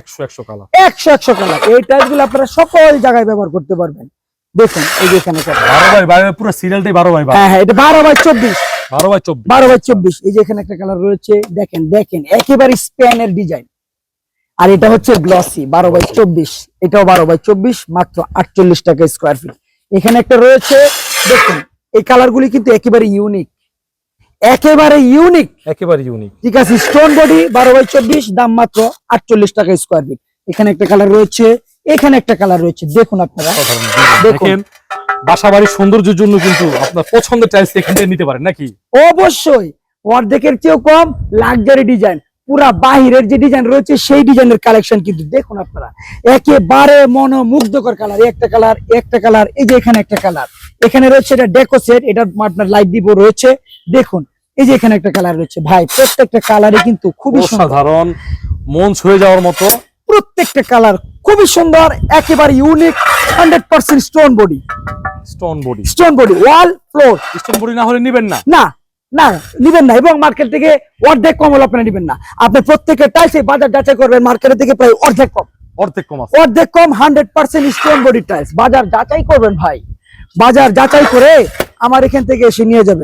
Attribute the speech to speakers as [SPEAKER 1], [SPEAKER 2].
[SPEAKER 1] 100 colour,
[SPEAKER 2] 100 colour. এই tiles গুলো আপনারা সকল জায়গায় ব্যবহার করতে পারবেন। দেখুন এই যে এখানে
[SPEAKER 1] 12 পুরো সিরিয়ালটাই 12
[SPEAKER 2] হ্যাঁ এটা 12x24,
[SPEAKER 1] 12
[SPEAKER 2] 12x24। এই যে এখানে একটা কালার রয়েছে, দেখেন দেখেন একেবারে স্প্যানের ডিজাইন। আর এটা হচ্ছে গ্লসি 12x24, এটাও 12x24, মাত্র 48 টাকা স্কয়ার ফিট। এখানে একটা রয়েছে, দেখুন এই কালারগুলি কিন্তু একেবারে ইউনিক, একেবারে ইউনিক,
[SPEAKER 1] একেবারে ইউনিক।
[SPEAKER 2] ঠিক আছে। স্টোন বডি 12x24, দাম মাত্র 48 টাকা স্কয়ার ফিট। এখানে একটা কালার রয়েছে, এখানে একটা কালার রয়েছে, দেখুন আপনারা
[SPEAKER 1] দেখেন বাসাবাড়ির সৌন্দর্যের জন্য কিন্তু আপনার পছন্দের টাইলস এখান থেকে নিতে পারেন নাকি?
[SPEAKER 2] অবশ্যই অর্ধেকের চেয়েও কম লাক্সারি ডিজাইন, পুরা বাহিরের যে ডিজাইন রয়েছে সেই ডিজাইনের কালেকশন কিন্তু দেখুন আপনারা, একেবারে মনোমুগ্ধকর কালার। একটা কালার, একটা কালার, এই যে এখানে একটা কালার, এখানে রয়েছে এটা ডেকো সেট, এটা আপনার লাইট দিব রয়েছে, দেখুন এই যে এখানে একটা কালার রয়েছে। ভাই প্রত্যেকটা কালারে কিন্তু খুবই
[SPEAKER 1] সাধারণ, মন ছুঁয়ে যাওয়ার মতো,
[SPEAKER 2] প্রত্যেকটা কালার খুবই সুন্দর, একেবারে unique, 100% stone body,
[SPEAKER 1] stone body,
[SPEAKER 2] stone body ওয়াল ফ্লোর।
[SPEAKER 1] স্টোন বডি না হলে নিবেন না,
[SPEAKER 2] না না নিবেন না, এবং মার্কেট থেকে অর্ধেক কম হলে আপনারা নিবেন না। আপনি প্রত্যেকের টাইলস বাজার যাচাই করবেন, মার্কেট থেকে প্রায় অর্ধেক কম,
[SPEAKER 1] অর্ধেক কম আছে,
[SPEAKER 2] অর্ধেক কম, 100% স্টোন বডি টাইলস। বাজার যাচাই করবেন ভাই, বাজার যাচাই করে আমার এখান থেকে এসে নিয়ে যাবেন।